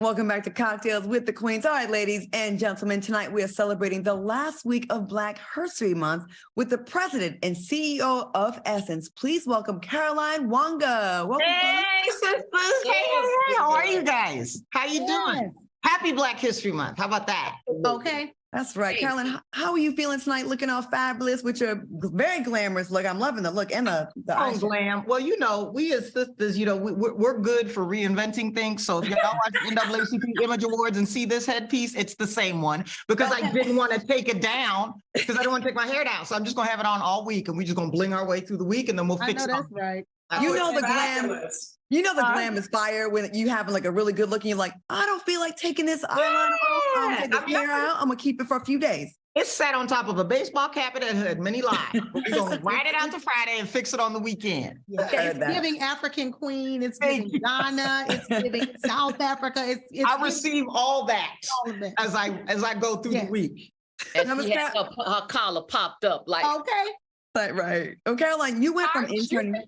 Welcome back to Cocktails with the Queens. All right, ladies and gentlemen, tonight we are celebrating the last week of Black History Month with the president and CEO of Essence. Please welcome Caroline Wanga. Welcome. Hey, sisters. Hey, how are you guys? How you doing? Happy Black History Month. How about that? Okay. That's right. Caroline, how are you feeling tonight? Looking all fabulous with your very glamorous look. I'm loving the look and the eyes. Glam. Well, you know, we as sisters, you know, we're good for reinventing things. So if y'all watch the NAACP Image Awards and see this headpiece, it's the same one because I didn't want to take it down because I don't want to take my hair down. So I'm just going to have it on all week and we're just going to bling our way through the week and then we'll fix it. That's right. You know the glam. You know the glam is fire when you having like a really good look and you're like, I don't feel like taking this eyeliner off. I'm gonna take this hair out. I'm gonna keep it for a few days. It's sat on top of a baseball cap and it had many lives. We're going to ride it out to Friday and fix it on the weekend. Yeah. It's giving African Queen. It's giving Ghana. It's giving South Africa. I receive all that as I go through the week. And she had her collar popped up like. Okay. Right. Oh, Caroline, you went from interning.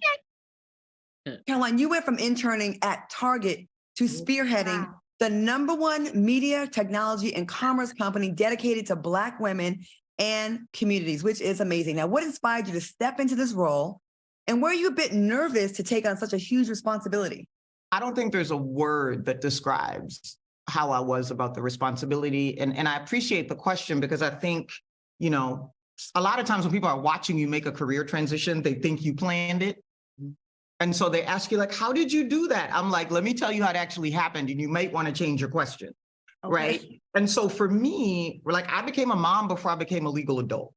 Caroline, you went from interning at Target to spearheading the #1 media, technology, and commerce company dedicated to Black women and communities, which is amazing. Now, what inspired you to step into this role? And were you a bit nervous to take on such a huge responsibility? I don't think there's a word that describes how I was about the responsibility. And I appreciate the question because I think, you know, a lot of times when people are watching you make a career transition, they think you planned it. And so they ask you like, how did you do that? I'm like, let me tell you how it actually happened. And you might want to change your question, right? And so for me, like I became a mom before I became a legal adult.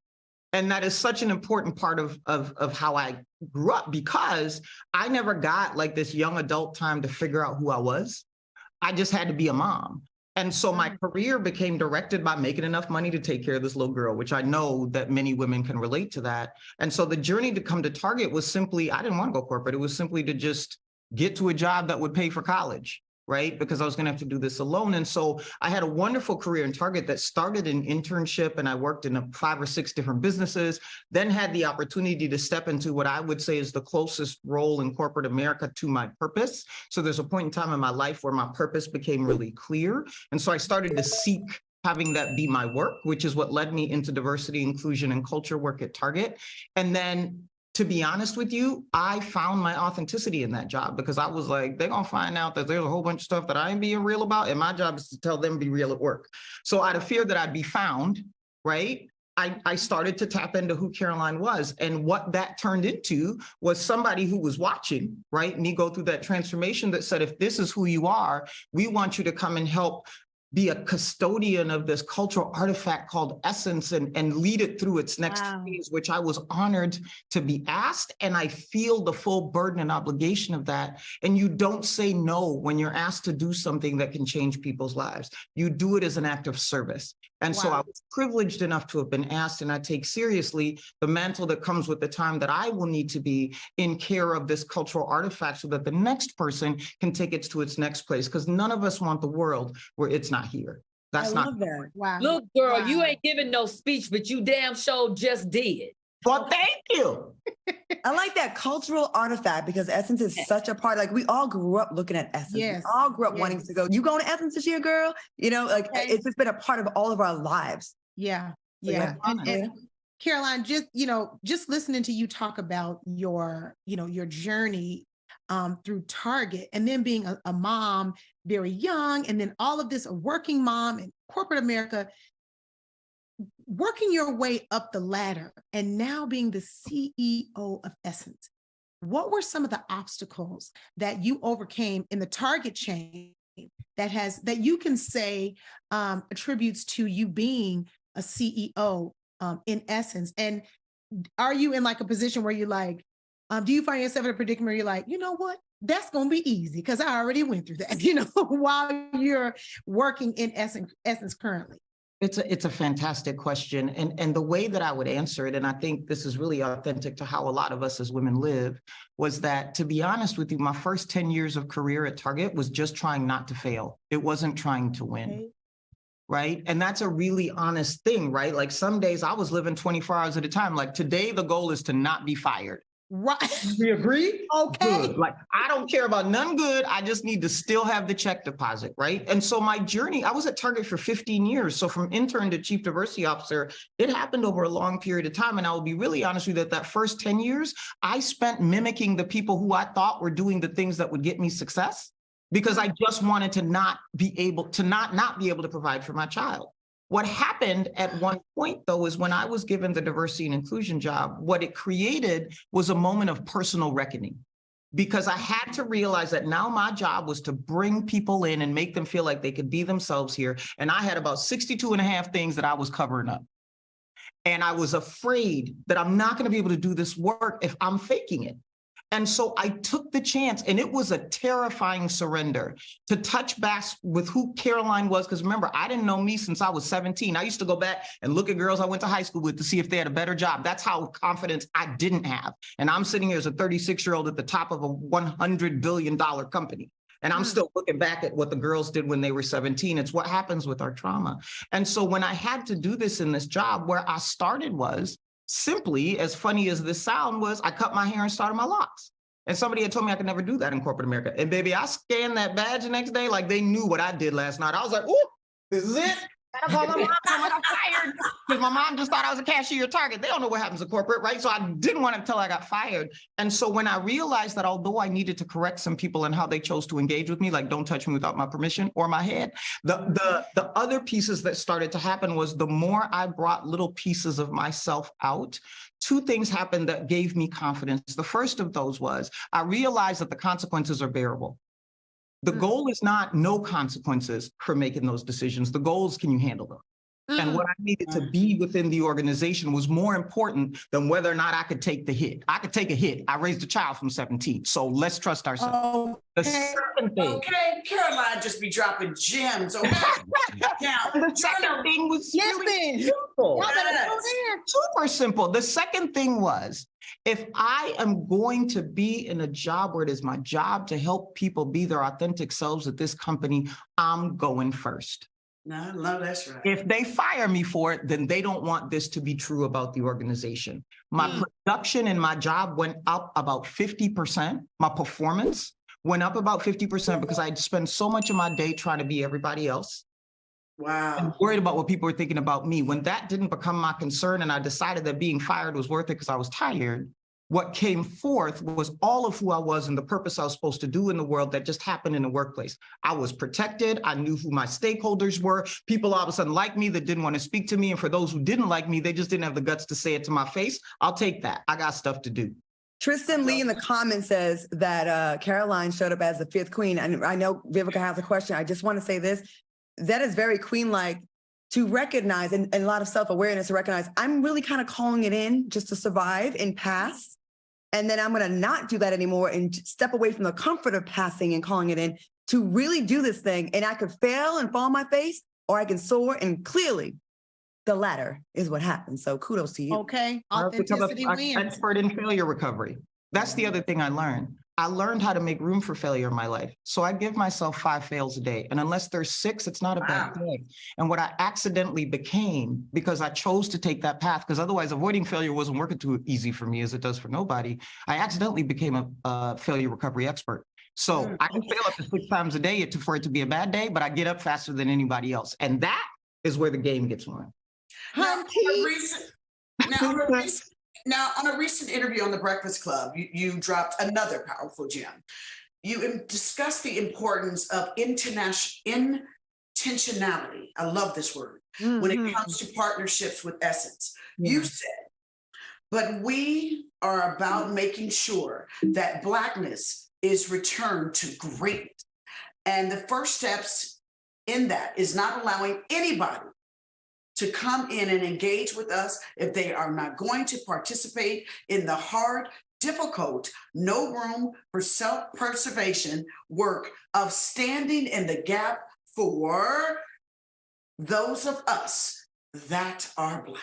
And that is such an important part of how I grew up because I never got like this young adult time to figure out who I was. I just had to be a mom. And so my career became directed by making enough money to take care of this little girl, which I know that many women can relate to that. And so the journey to come to Target was simply, I didn't want to go corporate. It was simply to just get to a job that would pay for college, right? Because I was going to have to do this alone. And so I had a wonderful career in Target that started an internship and I worked in 5 or 6 different businesses, then had the opportunity to step into what I would say is the closest role in corporate America to my purpose. So there's a point in time in my life where my purpose became really clear. And so I started to seek having that be my work, which is what led me into diversity, inclusion, and culture work at Target. And then to be honest with you, I found my authenticity in that job because I was like, they're gonna find out that there's a whole bunch of stuff that I ain't being real about. And my job is to tell them to be real at work. So out of fear that I'd be found, right? I started to tap into who Caroline was. And what that turned into was somebody who was watching, right? Me go through that transformation that said, if this is who you are, we want you to come and help be a custodian of this cultural artifact called Essence and lead it through its next phase, which I was honored to be asked. And I feel the full burden and obligation of that. And you don't say no when you're asked to do something that can change people's lives. You do it as an act of service. And so I was privileged enough to have been asked, and I take seriously the mantle that comes with the time that I will need to be in care of this cultural artifact so that the next person can take it to its next place. Because none of us want the world where it's not here. That's not that. Wow. Look, girl, you ain't giving no speech, but you damn sure just did. Well, thank you. I like that cultural artifact because Essence is such a part. Like we all grew up looking at Essence. Yes. We all grew up wanting to go. You going to Essence this year, girl? You know, like it's just been a part of all of our lives. Yeah. So And Caroline, just listening to you talk about your journey through Target and then being a mom very young and then all of this, a working mom in corporate America, working your way up the ladder and now being the CEO of Essence. What were some of the obstacles that you overcame in the Target chain that you can say attributes to you being a CEO in Essence? And are you in like a position where you're like, do you find yourself in a predicament where you're like, you know what, that's going to be easy because I already went through that, while you're working in Essence currently? It's a fantastic question. And the way that I would answer it, and I think this is really authentic to how a lot of us as women live, was that, to be honest with you, my first 10 years of career at Target was just trying not to fail. It wasn't trying to win. Right. And that's a really honest thing, right? Like some days I was living 24 hours at a time. Like today, the goal is to not be fired. Right. We agree? Okay. Good. Like, I don't care about none good. I just need to still have the check deposit, right? And so my journey, I was at Target for 15 years. So from intern to chief diversity officer, it happened over a long period of time. And I will be really honest with you that first 10 years, I spent mimicking the people who I thought were doing the things that would get me success because I just wanted to not be able to provide for my child. What happened at one point, though, is when I was given the diversity and inclusion job, what it created was a moment of personal reckoning, because I had to realize that now my job was to bring people in and make them feel like they could be themselves here. And I had about 62 and a half things that I was covering up. And I was afraid that I'm not going to be able to do this work if I'm faking it. And so I took the chance, and it was a terrifying surrender to touch base with who Caroline was. Because remember, I didn't know me since I was 17. I used to go back and look at girls I went to high school with to see if they had a better job. That's how confidence I didn't have. And I'm sitting here as a 36-year-old at the top of a $100 billion company. And I'm still looking back at what the girls did when they were 17. It's what happens with our trauma. And so when I had to do this in this job, where I started was simply, as funny as this sound was, I cut my hair and started my locks. And somebody had told me I could never do that in corporate America. And baby, I scanned that badge the next day like they knew what I did last night. I was like, oh, this is it. I called my mom and I got fired because my mom just thought I was a cashier at Target. They don't know what happens in corporate, right? So I didn't want it until I got fired. And so when I realized that although I needed to correct some people and how they chose to engage with me, like don't touch me without my permission or my head, the other pieces that started to happen was the more I brought little pieces of myself out, two things happened that gave me confidence. The first of those was I realized that the consequences are bearable. The goal is not no consequences for making those decisions. The goal is, can you handle them? And what I needed to be within the organization was more important than whether or not I could take the hit. I could take a hit. I raised a child from 17. So let's trust ourselves. The second thing. Okay, Caroline just be dropping gems. Okay. Now, The second thing was really simple. Super simple. The second thing was, if I am going to be in a job where it is my job to help people be their authentic selves at this company, I'm going first. No, that's right. If they fire me for it, then they don't want this to be true about the organization. My production in my job went up about 50%. My performance went up about 50% because I'd spend so much of my day trying to be everybody else. Wow. I'm worried about what people were thinking about me. When that didn't become my concern and I decided that being fired was worth it because I was tired, what came forth was all of who I was and the purpose I was supposed to do in the world that just happened in the workplace. I was protected. I knew who my stakeholders were. People all of a sudden liked me that didn't want to speak to me. And for those who didn't like me, they just didn't have the guts to say it to my face. I'll take that. I got stuff to do. Tristan Lee in the comments says that Caroline showed up as the fifth queen. And I know Vivica has a question. I just want to say this. That is very queen-like to recognize, and a lot of self-awareness to recognize, I'm really kind of calling it in just to survive and pass. And then I'm going to not do that anymore and step away from the comfort of passing and calling it in to really do this thing. And I could fail and fall on my face, or I can soar. And clearly, the latter is what happens. So kudos to you. Okay. I've become Authenticity an wins. expert in failure recovery. That's the other thing I learned. I learned how to make room for failure in my life. So I give myself 5 fails a day. And unless there's 6, it's not a bad day. And what I accidentally became, because I chose to take that path, because otherwise avoiding failure wasn't working too easy for me as it does for nobody, I accidentally became a failure recovery expert. So I can fail up to 6 times a day for it to be a bad day, but I get up faster than anybody else. And that is where the game gets won. Now, on a recent interview on The Breakfast Club, you dropped another powerful gem. You discussed the importance of intentionality. I love this word. When it comes to partnerships with Essence. You said, but we are about making sure that Blackness is returned to greatness. And the first steps in that is not allowing anybody to come in and engage with us if they are not going to participate in the hard, difficult, no room for self-preservation work of standing in the gap for those of us that are Black.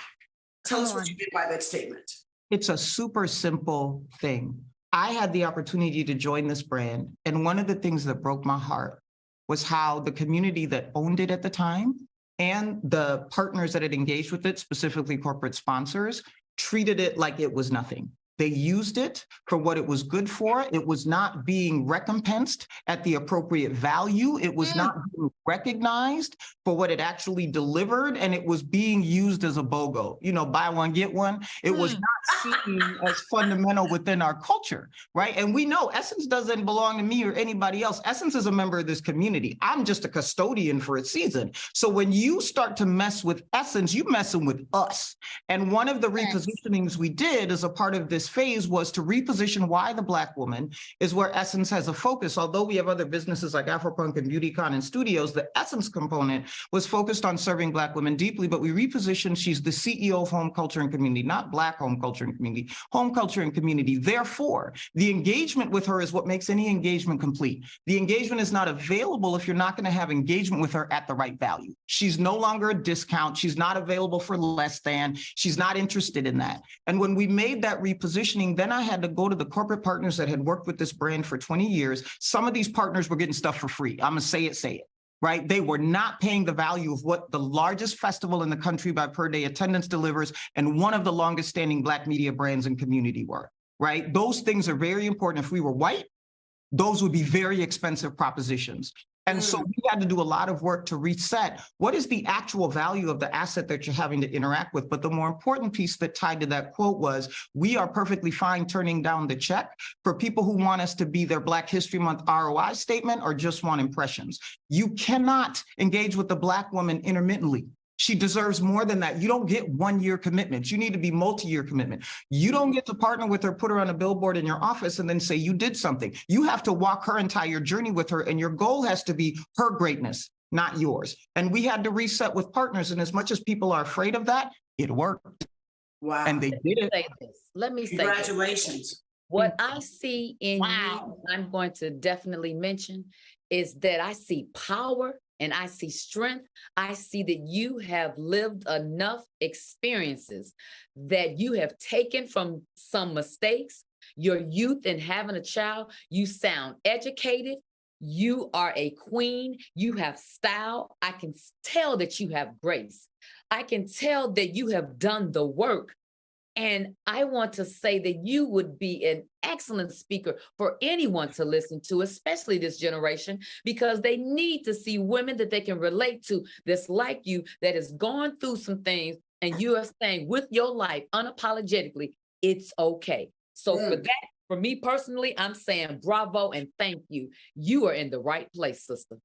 Tell us what you mean by that statement. It's a super simple thing. I had the opportunity to join this brand, and one of the things that broke my heart was how the community that owned it at the time and the partners that had engaged with it, specifically corporate sponsors, treated it like it was nothing. They used it for what it was good for. It was not being recompensed at the appropriate value. It was not being recognized for what it actually delivered. And it was being used as a BOGO, you know, buy one, get one. It was not seen as fundamental within our culture, right? And we know Essence doesn't belong to me or anybody else. Essence is a member of this community. I'm just a custodian for its season. So when you start to mess with Essence, you messing with us. And one of the repositionings we did as a part of this phase was to reposition why the Black woman is where Essence has a focus. Although we have other businesses like Afropunk and BeautyCon and studios, the Essence component was focused on serving Black women deeply, but we repositioned, she's the CEO of Home Culture and Community, not Black Home Culture and Community, Home Culture and Community. Therefore, the engagement with her is what makes any engagement complete. The engagement is not available if you're not going to have engagement with her at the right value. She's no longer a discount. She's not available for less than. She's not interested in that. And when we made that repositioning, then I had to go to the corporate partners that had worked with this brand for 20 years. Some of these partners were getting stuff for free. I'm going to say it, right? They were not paying the value of what the largest festival in the country by per day attendance delivers and one of the longest standing Black media brands and community were, right? Those things are very important. If we were white, those would be very expensive propositions. And so we had to do a lot of work to reset what is the actual value of the asset that you're having to interact with. But the more important piece that tied to that quote was, we are perfectly fine turning down the check for people who want us to be their Black History Month ROI statement or just want impressions. You cannot engage with the Black woman intermittently. She deserves more than that. You don't get 1 year commitments. You need to be multi-year commitment. You don't get to partner with her, put her on a billboard in your office and then say you did something. You have to walk her entire journey with her, and your goal has to be her greatness, not yours. And we had to reset with partners. And as much as people are afraid of that, it worked. Wow. And they did it. Let me say Congratulations. What I see in you, I'm going to definitely mention, is that I see power and I see strength. I see that you have lived enough experiences that you have taken from some mistakes, your youth and having a child. You sound educated. You are a queen. You have style. I can tell that you have grace. I can tell that you have done the work. And I want to say that you would be an excellent speaker for anyone to listen to, especially this generation, because they need to see women that they can relate to that's like you, that has gone through some things, and you are saying with your life unapologetically, it's okay. So for that, for me personally, I'm saying bravo and thank you. You are in the right place, sister.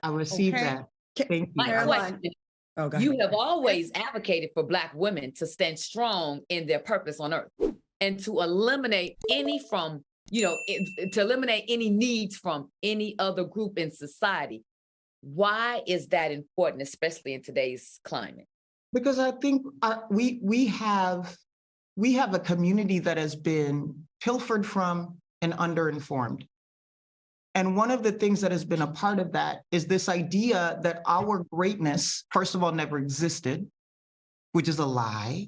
I received that. Thank you. My question, Okay. you have always advocated for Black women to stand strong in their purpose on earth and to eliminate any from, to eliminate any needs from any other group in society. Why is that important, especially in today's climate? Because I think we have a community that has been pilfered from and underinformed. And one of the things that has been a part of that is this idea that our greatness, first of all, never existed, which is a lie.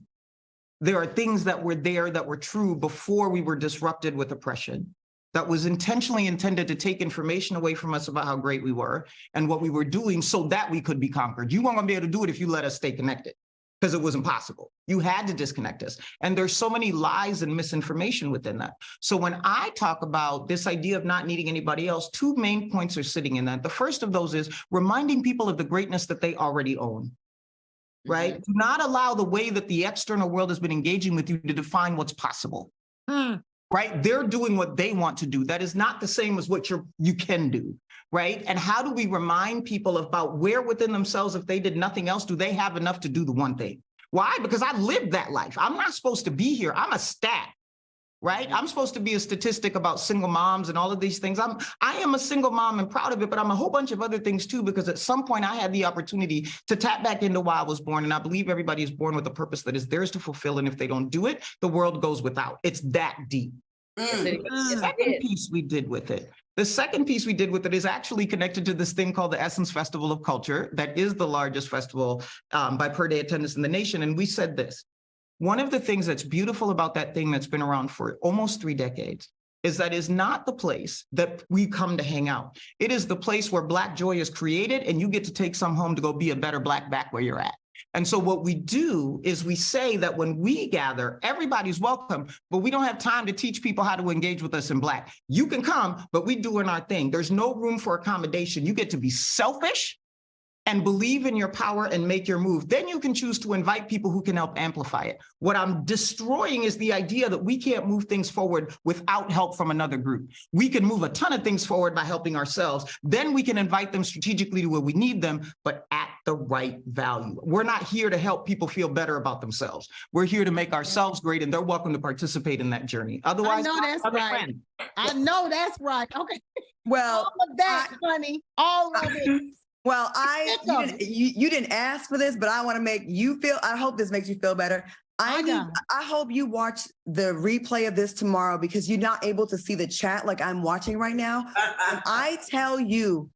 There are things that were there that were true before we were disrupted with oppression, that was intentionally intended to take information away from us about how great we were and what we were doing so that we could be conquered. You weren't gonna be able to do it if you let us stay connected, because it was impossible. You had to disconnect us. And there's so many lies and misinformation within that. So when I talk about this idea of not needing anybody else, two main points are sitting in that. The first of those is reminding people of the greatness that they already own, right? Do not allow the way that the external world has been engaging with you to define what's possible, right? They're doing what they want to do. That is not the same as what you can do. Right? And how do we remind people about where within themselves, if they did nothing else, do they have enough to do the one thing? Why? Because I lived that life. I'm not supposed to be here. I'm a stat, right? I'm supposed to be a statistic about single moms and all of these things. I am a single mom and proud of it, but I'm a whole bunch of other things too, because at some point I had the opportunity to tap back into why I was born. And I believe everybody is born with a purpose that is theirs to fulfill. And if they don't do it, the world goes without. It's that deep. The second piece we did with it. The second piece we did with it is actually connected to this thing called the Essence Festival of Culture. That is the largest festival by per day attendance in the nation. And we said this, one of the things that's beautiful about that thing that's been around for almost 3 decades is that is not the place that we come to hang out. It is the place where Black joy is created and you get to take some home to go be a better Black back where you're at. And so what we do is we say that when we gather, everybody's welcome, but we don't have time to teach people how to engage with us in Black. You can come, but we're doing our thing. There's no room for accommodation. You get to be selfish and believe in your power and make your move. Then you can choose to invite people who can help amplify it. What I'm destroying is the idea that we can't move things forward without help from another group. We can move a ton of things forward by helping ourselves. Then we can invite them strategically to where we need them, but at the right value. We're not here to help people feel better about themselves. We're here to make ourselves great, and they're welcome to participate in that journey. Otherwise, I know that's right. I know that's right. Okay. Well, all of that, honey, all of it. Well, you didn't ask for this, but I want to make you feel, I hope this makes you feel better. I hope you watch the replay of this tomorrow, because you're not able to see the chat like I'm watching right now. And I tell you,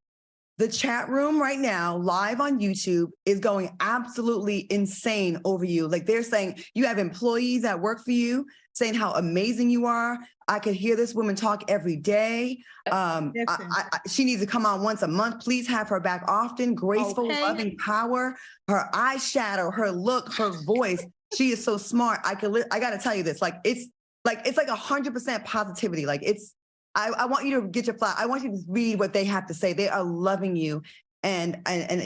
the chat room right now, live on YouTube, is going absolutely insane over you. Like, they're saying you have employees that work for you saying how amazing you are. I could hear this woman talk every day. She needs to come on once a month. Please have her back often. Graceful, loving power, her eyeshadow, her look, her voice. She is so smart. I got to tell you this. It's like 100% positivity. I want you to get your fly. I want you to read what they have to say. They are loving you. And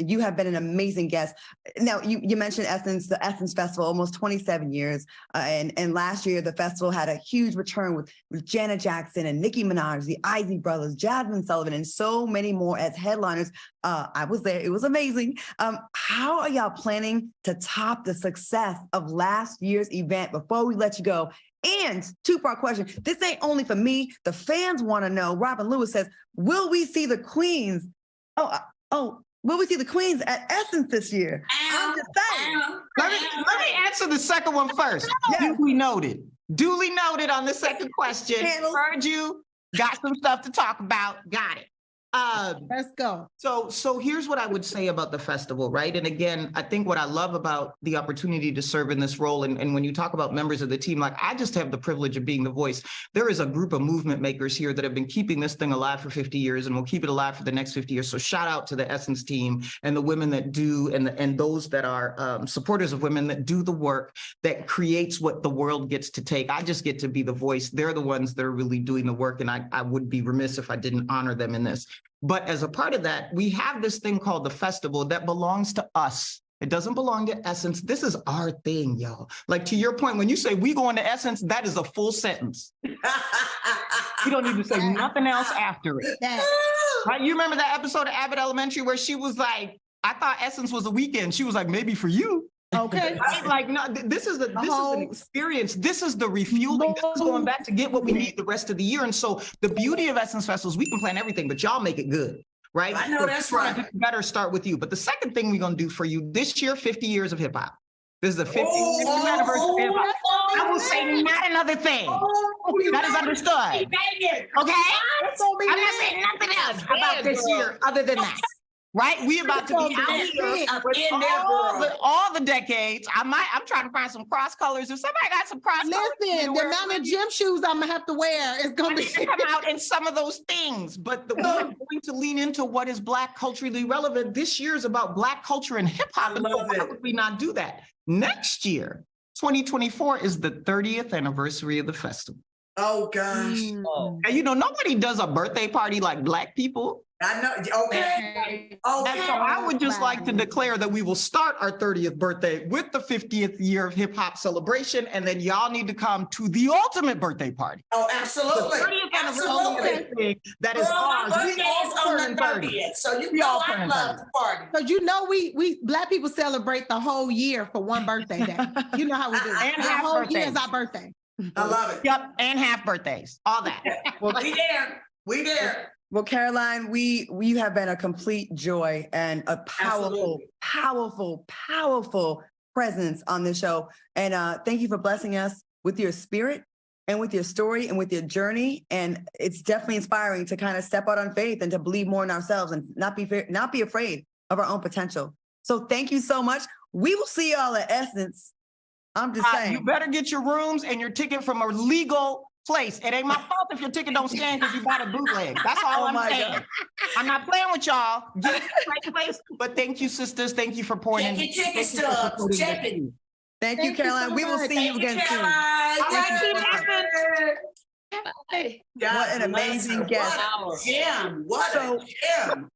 you have been an amazing guest. Now, you mentioned Essence, the Essence Festival, almost 27 years. And last year, the festival had a huge return with Janet Jackson and Nicki Minaj, the Isley Brothers, Jasmine Sullivan, and so many more as headliners. I was there. It was amazing. How are y'all planning to top the success of last year's event before we let you go? And two-part question. This ain't only for me. The fans want to know. Robin Lewis says, will we see the Queens? Will we see the Queens at Essence this year? I'm just saying. Let me answer the second one first. Yes. Duly noted on the second question. Heard you. Got some stuff to talk about. Got it. Let's go. So here's what I would say about the festival, right? And again, I think what I love about the opportunity to serve in this role, and when you talk about members of the team, like, I just have the privilege of being the voice. There is a group of movement makers here that have been keeping this thing alive for 50 years and will keep it alive for the next 50 years. So shout out to the Essence team and the women that do, and those that are supporters of women that do the work that creates what the world gets to take. I just get to be the voice. They're the ones that are really doing the work, and I would be remiss if I didn't honor them in this. But as a part of that, we have this thing called the festival that belongs to us. It doesn't belong to Essence. This is our thing, y'all. Like, to your point, when you say we go into Essence, that is a full sentence. You don't need to say nothing else after it. Right? You remember that episode of Abbott Elementary where she was like, I thought Essence was a weekend. She was like, maybe for you. Okay. Like, no, this is an experience. This is the refueling. This is going back to get what we need the rest of the year. And so the beauty of Essence Festivals, we can plan everything, but y'all make it good, right? I know, that's right. Better start with you. But the second thing we're going to do for you this year, 50 years of hip hop. This is the 50th anniversary of hip hop. I will say not another thing. That is understood. Okay? I'm not saying nothing else about this year other than that. Right? We about to be out here with all the decades. I'm trying to find some cross colors. If somebody got some cross colors. Listen, the amount of gym shoes I'm gonna have to wear is gonna be come out in some of those things. But we're going to lean into what is Black culturally relevant. This year is about Black culture and hip hop. And why would we not do that? Next year, 2024, is the 30th anniversary of the festival. Oh gosh. And nobody does a birthday party like Black people. I know. Okay. And so I would just like to declare that we will start our 30th birthday with the 50th year of hip hop celebration. And then y'all need to come to the ultimate birthday party. Oh, absolutely. The 30th anniversary that is ours. We all turn 30. So you know I love the party. Because we Black people celebrate the whole year for one birthday day. You know how we do it. And the half whole birthdays. year is our birthday. I love it. Yep, and half birthdays. All that. We there. Well, Caroline, you have been a complete joy and a powerful, powerful presence on this show. And thank you for blessing us with your spirit and with your story and with your journey. And it's definitely inspiring to kind of step out on faith and to believe more in ourselves and not be afraid of our own potential. So thank you so much. We will see y'all at Essence. I'm just saying. You better get your rooms and your ticket from a legal place. It ain't my fault if your ticket don't stand because you bought a bootleg. That's all I'm saying. God. I'm not playing with y'all. Get to the right place. But thank you, sisters. Thank you for pouring in. Check your ticket stubs. Check it. Thank you, Caroline. We will see you again soon. What an amazing guest. What a gem. What a gem.